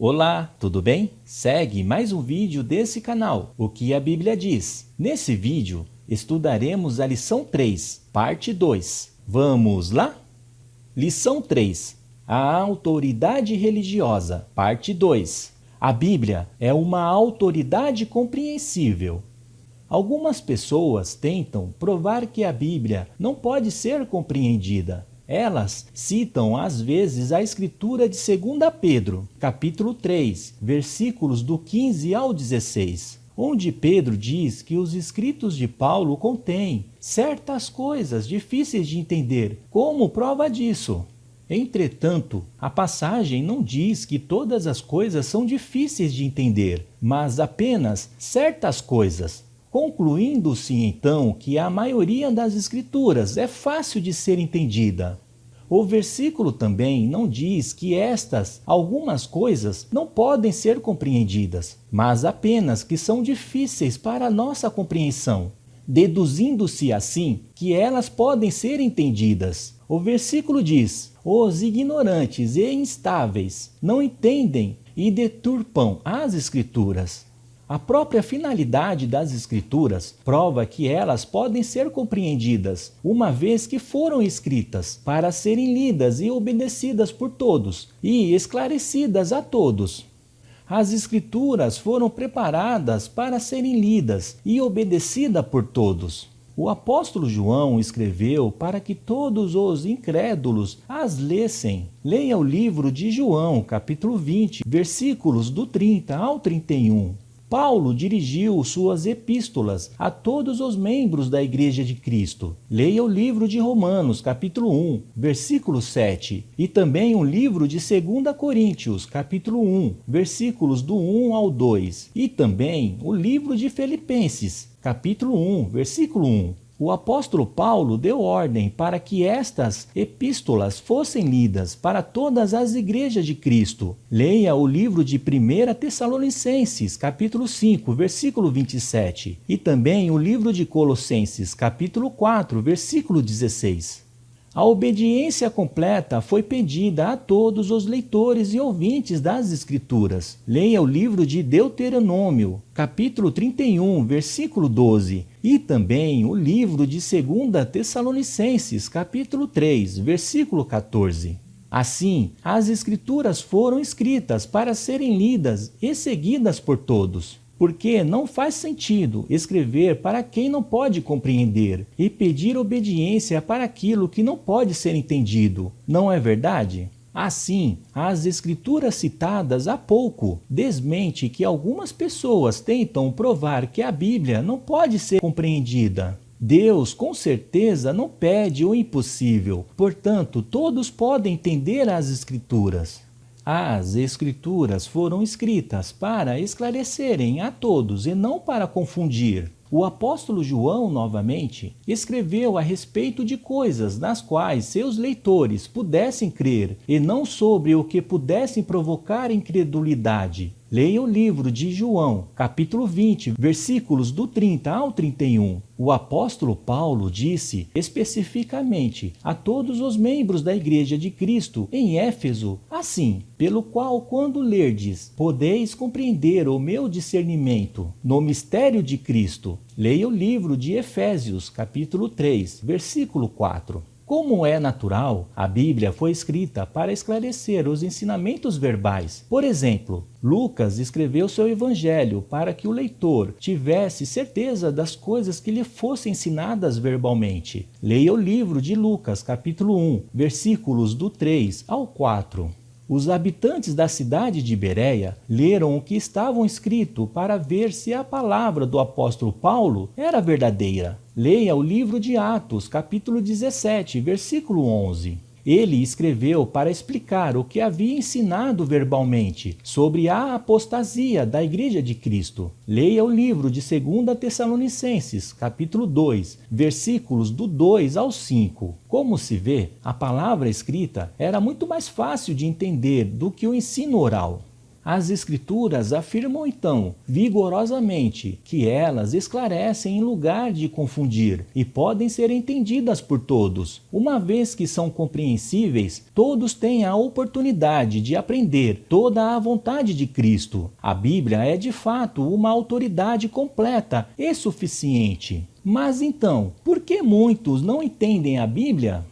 Olá, tudo bem? Segue mais um vídeo desse canal, O que a Bíblia diz. Nesse vídeo, estudaremos a lição 3, parte 2. Vamos lá? Lição 3, a autoridade religiosa, parte 2. A Bíblia é uma autoridade compreensível. Algumas pessoas tentam provar que a Bíblia não pode ser compreendida. Elas citam às vezes a escritura de 2 Pedro, capítulo 3, versículos do 15 ao 16, onde Pedro diz que os escritos de Paulo contêm certas coisas difíceis de entender, como prova disso. Entretanto, a passagem não diz que todas as coisas são difíceis de entender, mas apenas certas coisas, concluindo-se então que a maioria das escrituras é fácil de ser entendida. O versículo também não diz que algumas coisas não podem ser compreendidas, mas apenas que são difíceis para a nossa compreensão, deduzindo-se assim que elas podem ser entendidas. O versículo diz: os ignorantes e instáveis não entendem e deturpam as escrituras. A própria finalidade das Escrituras prova que elas podem ser compreendidas, uma vez que foram escritas para serem lidas e obedecidas por todos e esclarecidas a todos. As Escrituras foram preparadas para serem lidas e obedecidas por todos. O apóstolo João escreveu para que todos os incrédulos as lessem. Leia o livro de João, capítulo 20, versículos do 30 ao 31. Paulo dirigiu suas epístolas a todos os membros da Igreja de Cristo. Leia o livro de Romanos, capítulo 1, versículo 7, e também o livro de 2 Coríntios, capítulo 1, versículos do 1 ao 2, e também o livro de Filipenses, capítulo 1, versículo 1. O apóstolo Paulo deu ordem para que estas epístolas fossem lidas para todas as igrejas de Cristo. Leia o livro de 1 Tessalonicenses, capítulo 5, versículo 27, e também o livro de Colossenses, capítulo 4, versículo 16. A obediência completa foi pedida a todos os leitores e ouvintes das Escrituras. Leia o livro de Deuteronômio, capítulo 31, versículo 12, e também o livro de 2 Tessalonicenses, capítulo 3, versículo 14. Assim, as Escrituras foram escritas para serem lidas e seguidas por todos. Porque não faz sentido escrever para quem não pode compreender e pedir obediência para aquilo que não pode ser entendido, não é verdade? Assim, as escrituras citadas há pouco desmente que algumas pessoas tentam provar que a Bíblia não pode ser compreendida. Deus, com certeza, não pede o impossível, portanto, todos podem entender as Escrituras. As Escrituras foram escritas para esclarecerem a todos e não para confundir. O apóstolo João, novamente, escreveu a respeito de coisas nas quais seus leitores pudessem crer e não sobre o que pudessem provocar incredulidade. Leia o livro de João, capítulo 20, versículos do 30 ao 31. O apóstolo Paulo disse especificamente a todos os membros da Igreja de Cristo em Éfeso, assim, pelo qual quando lerdes, podeis compreender o meu discernimento no mistério de Cristo. Leia o livro de Efésios, capítulo 3, versículo 4. Como é natural, a Bíblia foi escrita para esclarecer os ensinamentos verbais. Por exemplo, Lucas escreveu seu evangelho para que o leitor tivesse certeza das coisas que lhe fossem ensinadas verbalmente. Leia o livro de Lucas, capítulo 1, versículos do 3 ao 4. Os habitantes da cidade de Bereia leram o que estava escrito para ver se a palavra do apóstolo Paulo era verdadeira. Leia o livro de Atos, capítulo 17, versículo 11. Ele escreveu para explicar o que havia ensinado verbalmente sobre a apostasia da Igreja de Cristo. Leia o livro de 2 Tessalonicenses, capítulo 2, versículos do 2 ao 5. Como se vê, a palavra escrita era muito mais fácil de entender do que o ensino oral. As Escrituras afirmam então, vigorosamente, que elas esclarecem em lugar de confundir e podem ser entendidas por todos. Uma vez que são compreensíveis, todos têm a oportunidade de aprender toda a vontade de Cristo. A Bíblia é de fato uma autoridade completa e suficiente. Mas então, por que muitos não entendem a Bíblia?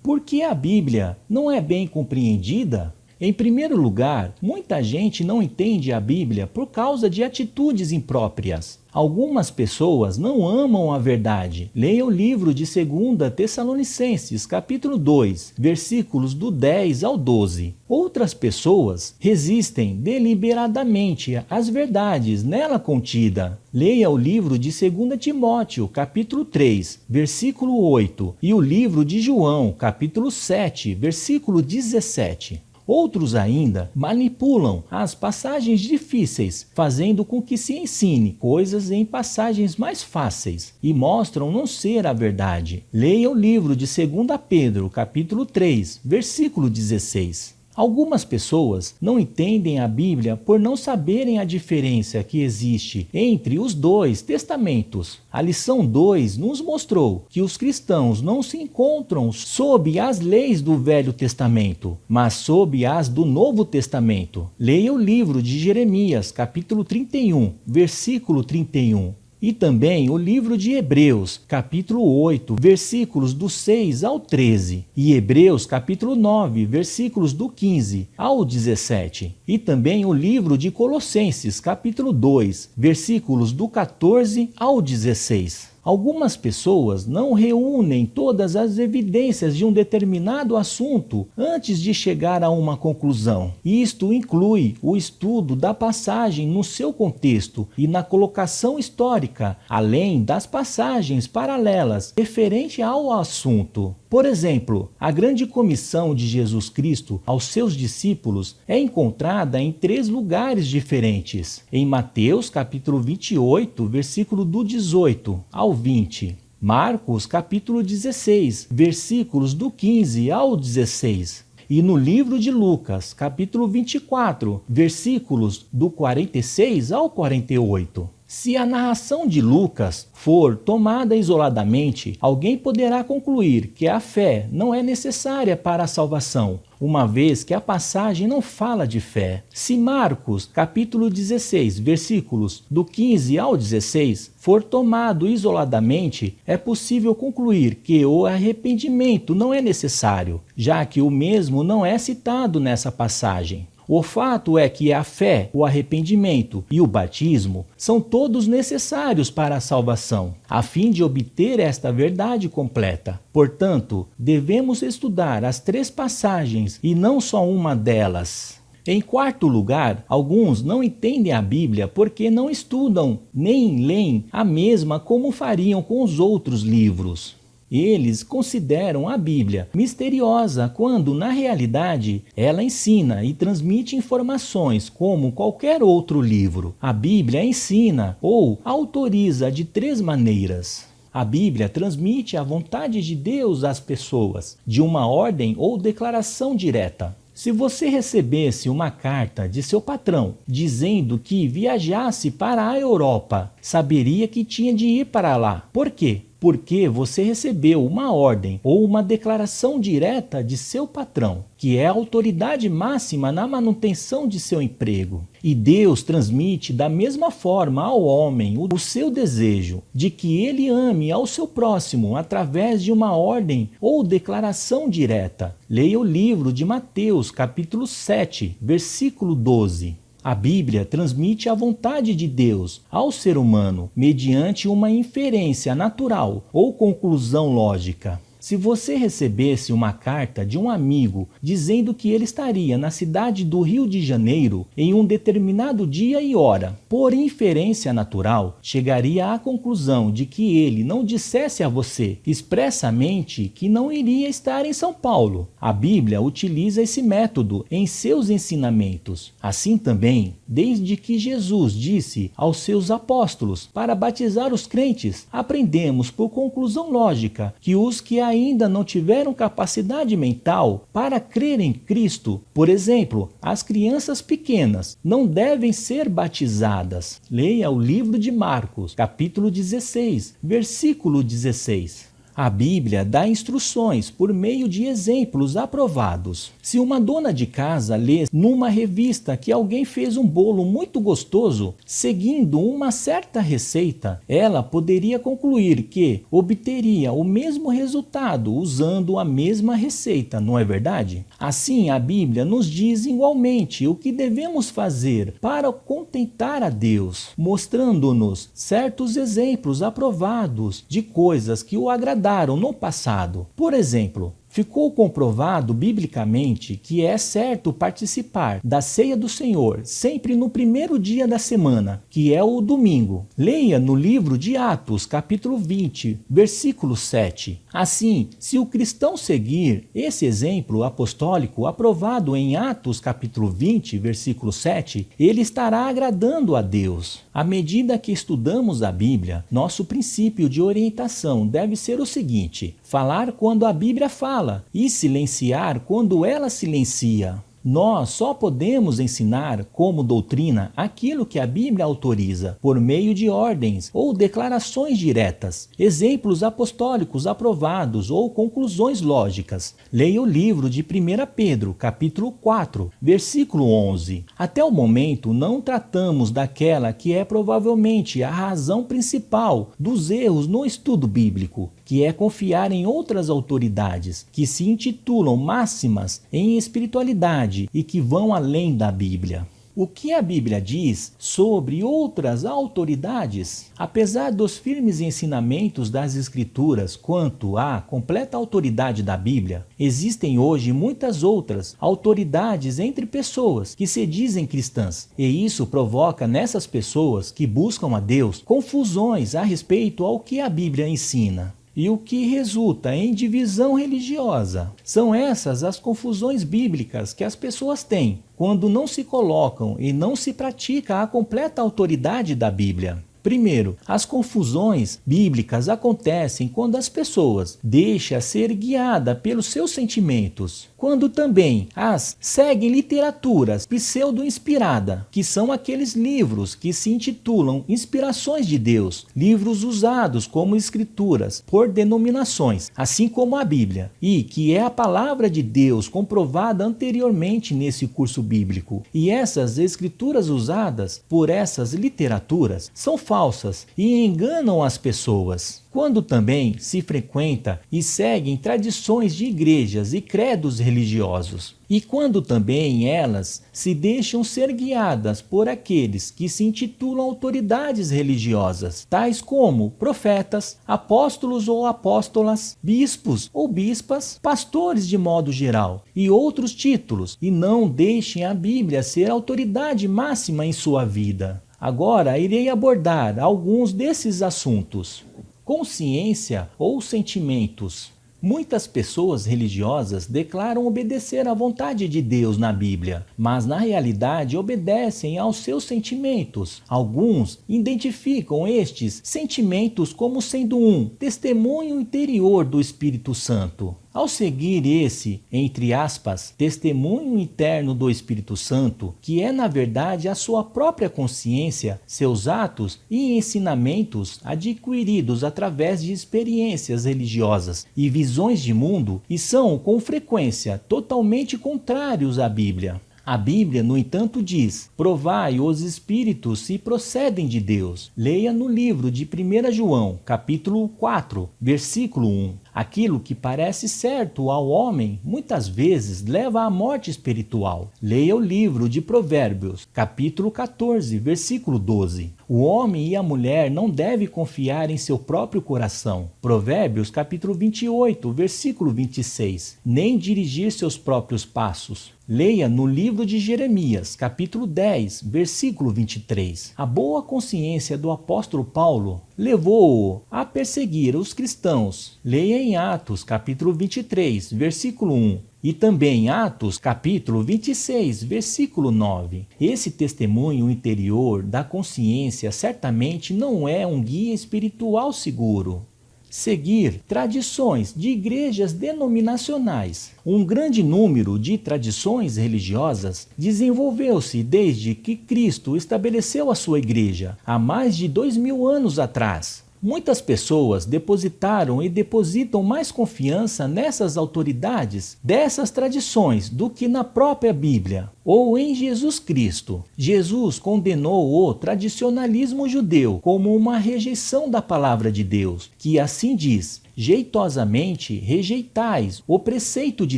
Porque a Bíblia não é bem compreendida? Em primeiro lugar, muita gente não entende a Bíblia por causa de atitudes impróprias. Algumas pessoas não amam a verdade. Leia o livro de 2 Tessalonicenses, capítulo 2, versículos do 10 ao 12. Outras pessoas resistem deliberadamente às verdades nela contida. Leia o livro de 2 Timóteo, capítulo 3, versículo 8, e o livro de João, capítulo 7, versículo 17. Outros ainda manipulam as passagens difíceis, fazendo com que se ensine coisas em passagens mais fáceis e mostram não ser a verdade. Leia o livro de 2 Pedro, capítulo 3, versículo 16. Algumas pessoas não entendem a Bíblia por não saberem a diferença que existe entre os dois testamentos. A lição 2 nos mostrou que os cristãos não se encontram sob as leis do Velho Testamento, mas sob as do Novo Testamento. Leia o livro de Jeremias, capítulo 31, versículo 31. E também o livro de Hebreus, capítulo 8, versículos do 6 ao 13. E Hebreus, capítulo 9, versículos do 15 ao 17. E também o livro de Colossenses, capítulo 2, versículos do 14 ao 16. Algumas pessoas não reúnem todas as evidências de um determinado assunto antes de chegar a uma conclusão. Isto inclui o estudo da passagem no seu contexto e na colocação histórica, além das passagens paralelas referente ao assunto. Por exemplo, a grande comissão de Jesus Cristo aos seus discípulos é encontrada em 3 lugares diferentes. Em Mateus, capítulo 28, versículo do 18 ao 20. Marcos, capítulo 16, versículos do 15 ao 16. E no livro de Lucas, capítulo 24, versículos do 46 ao 48. Se a narração de Lucas for tomada isoladamente, alguém poderá concluir que a fé não é necessária para a salvação, uma vez que a passagem não fala de fé. Se Marcos, capítulo 16, versículos do 15 ao 16, for tomado isoladamente, é possível concluir que o arrependimento não é necessário, já que o mesmo não é citado nessa passagem. O fato é que a fé, o arrependimento e o batismo são todos necessários para a salvação, a fim de obter esta verdade completa. Portanto, devemos estudar as 3 passagens e não só uma delas. Em quarto lugar, alguns não entendem a Bíblia porque não estudam nem leem a mesma como fariam com os outros livros. Eles consideram a Bíblia misteriosa quando, na realidade, ela ensina e transmite informações como qualquer outro livro. A Bíblia ensina ou autoriza de 3 maneiras. A Bíblia transmite a vontade de Deus às pessoas, de uma ordem ou declaração direta. Se você recebesse uma carta de seu patrão dizendo que viajasse para a Europa, saberia que tinha de ir para lá. Por quê? Porque você recebeu uma ordem ou uma declaração direta de seu patrão, que é a autoridade máxima na manutenção de seu emprego. E Deus transmite da mesma forma ao homem o seu desejo de que ele ame ao seu próximo através de uma ordem ou declaração direta. Leia o livro de Mateus, capítulo 7, versículo 12. A Bíblia transmite a vontade de Deus ao ser humano mediante uma inferência natural ou conclusão lógica. Se você recebesse uma carta de um amigo dizendo que ele estaria na cidade do Rio de Janeiro em um determinado dia e hora, por inferência natural, chegaria à conclusão de que ele não dissesse a você expressamente que não iria estar em São Paulo. A Bíblia utiliza esse método em seus ensinamentos. Assim também, desde que Jesus disse aos seus apóstolos para batizar os crentes, aprendemos por conclusão lógica que os que a ainda não tiveram capacidade mental para crer em Cristo. Por exemplo, as crianças pequenas não devem ser batizadas. Leia o livro de Marcos, capítulo 16, versículo 16. A Bíblia dá instruções por meio de exemplos aprovados. Se uma dona de casa lê numa revista que alguém fez um bolo muito gostoso, seguindo uma certa receita, ela poderia concluir que obteria o mesmo resultado usando a mesma receita, não é verdade? Assim, a Bíblia nos diz igualmente o que devemos fazer para contentar a Deus, mostrando-nos certos exemplos aprovados de coisas que o agradaram no passado. Por exemplo, ficou comprovado biblicamente que é certo participar da ceia do Senhor sempre no primeiro dia da semana, que é o domingo. Leia no livro de Atos, capítulo 20, versículo 7. Assim, se o cristão seguir esse exemplo apostólico aprovado em Atos, capítulo 20, versículo 7, ele estará agradando a Deus. À medida que estudamos a Bíblia, nosso princípio de orientação deve ser o seguinte: falar quando a Bíblia fala e silenciar quando ela silencia. Nós só podemos ensinar como doutrina aquilo que a Bíblia autoriza, por meio de ordens ou declarações diretas, exemplos apostólicos aprovados ou conclusões lógicas. Leia o livro de 1 Pedro, capítulo 4, versículo 11. Até o momento, não tratamos daquela que é provavelmente a razão principal dos erros no estudo bíblico, que é confiar em outras autoridades que se intitulam máximas em espiritualidade e que vão além da Bíblia. O que a Bíblia diz sobre outras autoridades? Apesar dos firmes ensinamentos das Escrituras quanto à completa autoridade da Bíblia, existem hoje muitas outras autoridades entre pessoas que se dizem cristãs, e isso provoca nessas pessoas que buscam a Deus confusões a respeito ao que a Bíblia ensina. E o que resulta em divisão religiosa. São essas as confusões bíblicas que as pessoas têm quando não se colocam e não se pratica a completa autoridade da Bíblia. Primeiro, as confusões bíblicas acontecem quando as pessoas deixam ser guiadas pelos seus sentimentos, quando também as seguem literaturas pseudo-inspirada, que são aqueles livros que se intitulam Inspirações de Deus, livros usados como escrituras por denominações, assim como a Bíblia, e que é a palavra de Deus comprovada anteriormente nesse curso bíblico. E essas escrituras usadas por essas literaturas são falsas e enganam as pessoas. Quando também se frequenta e seguem tradições de igrejas e credos religiosos. E quando também elas se deixam ser guiadas por aqueles que se intitulam autoridades religiosas, tais como profetas, apóstolos ou apóstolas, bispos ou bispas, pastores de modo geral, e outros títulos, e não deixem a Bíblia ser a autoridade máxima em sua vida. Agora irei abordar alguns desses assuntos. Consciência ou sentimentos. Muitas pessoas religiosas declaram obedecer à vontade de Deus na Bíblia, mas na realidade obedecem aos seus sentimentos. Alguns identificam estes sentimentos como sendo um testemunho interior do Espírito Santo. Ao seguir esse, entre aspas, testemunho interno do Espírito Santo, que é na verdade a sua própria consciência, seus atos e ensinamentos adquiridos através de experiências religiosas e visões de mundo, e são com frequência totalmente contrários à Bíblia. A Bíblia, no entanto, diz: provai os espíritos se procedem de Deus. Leia no livro de 1 João, capítulo 4, versículo 1. Aquilo que parece certo ao homem, muitas vezes leva à morte espiritual. Leia o livro de Provérbios, capítulo 14, versículo 12. O homem e a mulher não devem confiar em seu próprio coração. Provérbios, capítulo 28, versículo 26. Nem dirigir seus próprios passos. Leia no livro de Jeremias, capítulo 10, versículo 23. A boa consciência do apóstolo Paulo levou-o a perseguir os cristãos. Leia em Atos, capítulo 23, versículo 1. E também Atos, capítulo 26, versículo 9. Esse testemunho interior da consciência certamente não é um guia espiritual seguro. seguir tradições de igrejas denominacionais. Um grande número de tradições religiosas desenvolveu-se desde que Cristo estabeleceu a sua igreja, há mais de 2000 anos atrás. Muitas pessoas depositaram e depositam mais confiança nessas autoridades dessas tradições do que na própria Bíblia ou em Jesus Cristo. Jesus condenou o tradicionalismo judeu como uma rejeição da palavra de Deus, que assim diz: jeitosamente rejeitais o preceito de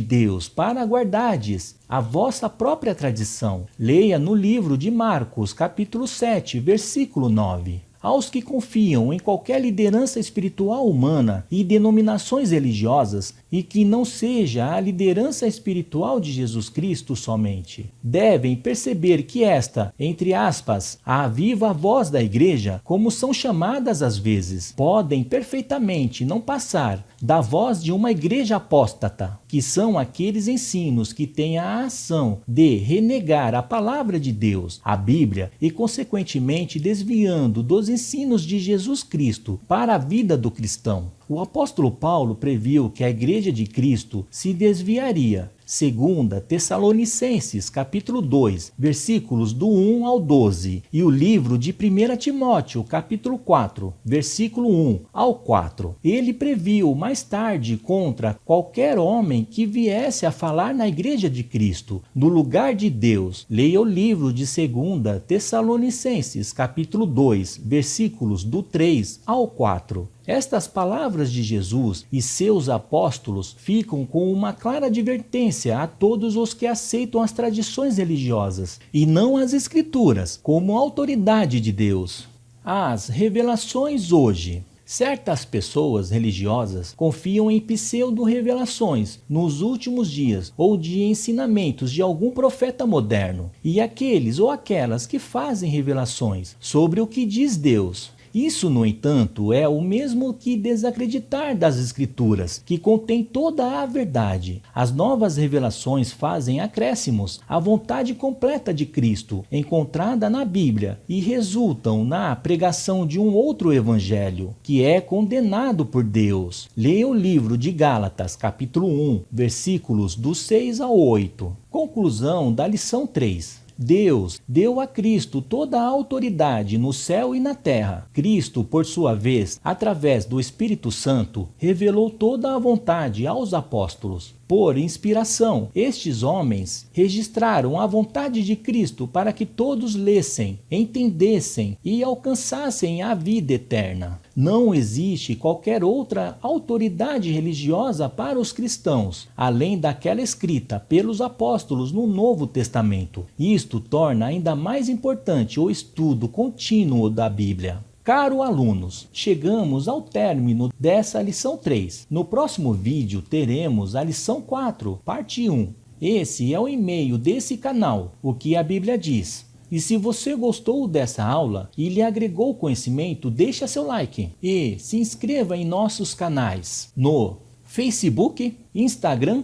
Deus para guardardes a vossa própria tradição. Leia no livro de Marcos, capítulo 7, versículo 9. Aos que confiam em qualquer liderança espiritual humana e denominações religiosas e que não seja a liderança espiritual de Jesus Cristo somente, devem perceber que esta, entre aspas, a viva voz da igreja, como são chamadas às vezes, podem perfeitamente não passar da voz de uma igreja apóstata, que são aqueles ensinos que têm a ação de renegar a palavra de Deus, a Bíblia, e consequentemente desviando dos ensinos de Jesus Cristo para a vida do cristão. O apóstolo Paulo previu que a igreja de Cristo se desviaria. 2 Tessalonicenses, capítulo 2, versículos do 1 ao 12, e o livro de 1 Timóteo, capítulo 4, versículo 1 ao 4. Ele previu mais tarde contra qualquer homem que viesse a falar na igreja de Cristo, no lugar de Deus. Leia o livro de 2 Tessalonicenses, capítulo 2, versículos do 3 ao 4. Estas palavras de Jesus e seus apóstolos ficam com uma clara advertência a todos os que aceitam as tradições religiosas e não as Escrituras como autoridade de Deus. As revelações hoje. Certas pessoas religiosas confiam em pseudo-revelações nos últimos dias ou de ensinamentos de algum profeta moderno, e aqueles ou aquelas que fazem revelações sobre o que diz Deus. Isso, no entanto, é o mesmo que desacreditar das Escrituras, que contém toda a verdade. As novas revelações fazem acréscimos à vontade completa de Cristo, encontrada na Bíblia, e resultam na pregação de um outro evangelho, que é condenado por Deus. Leia o livro de Gálatas, capítulo 1, versículos do 6 ao 8. Conclusão da lição 3. Deus deu a Cristo toda a autoridade no céu e na terra. Cristo, por sua vez, através do Espírito Santo, revelou toda a vontade aos apóstolos. Por inspiração, estes homens registraram a vontade de Cristo para que todos lessem, entendessem e alcançassem a vida eterna. Não existe qualquer outra autoridade religiosa para os cristãos, além daquela escrita pelos apóstolos no Novo Testamento. Isto torna ainda mais importante o estudo contínuo da Bíblia. Caro alunos, chegamos ao término dessa lição 3. No próximo vídeo teremos a lição 4, parte 1. Esse é o e-mail desse canal, o que a Bíblia diz. E se você gostou dessa aula e lhe agregou conhecimento, deixa seu like e se inscreva em nossos canais no Facebook, Instagram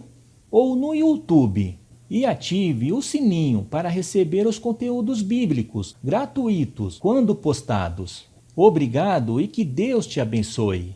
ou no YouTube. E ative o sininho para receber os conteúdos bíblicos gratuitos quando postados. Obrigado e que Deus te abençoe.